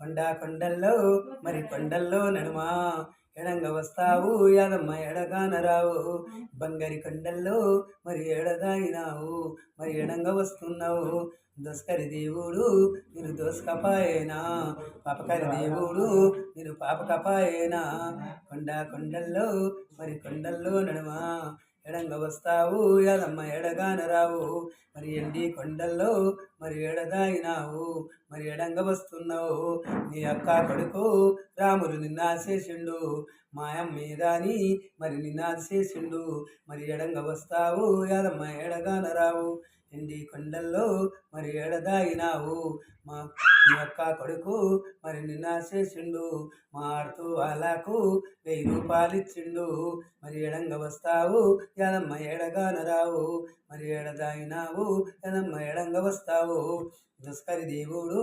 కొండల్లో మరి కొండల్లో నడుమా ఎడంగ వస్తావు యాదమ్మ ఎడగాన రావు. బంగారి కొండల్లో మరి ఎడదాగినావు మరి ఎడంగ వస్తున్నావు. దోస్కరి దేవుడు నేను దోసకపాయేనా, పాపకరి దేవుడు నేను పాపకపాయేనా. కొండల్లో మరి కొండల్లో నడుమా ఎడంగ వస్తావు యాదమ్మ ఎడగాన రావు. మరి ఎండి కొండల్లో మరి ఎడదాగినావు మరి ఎడంగ వస్తున్నావు. నీ అక్క కొడుకు రాముడు నిన్న చేసిండు, మాయం మీదని మరి నిన్న చేసిండు. మరి ఎడంగ వస్తావు యాదమ్మ ఎడగాన రావు. ఎండి కొండల్లో మరి ఎడదాగినావు నీ అక్క కొడుకు మరి నిన్న చేసిండు, మాడుతూ వాళ్ళకు 1000 రూపాయలు ఇచ్చిండు. మరి ఎడంగ వస్తావు యాదమ్మ ఎడగాన రావు. మరి ఎడదాగినావు యాదమ్మ ఎడంగ వస్తావు. దుస్కరి దేవుడు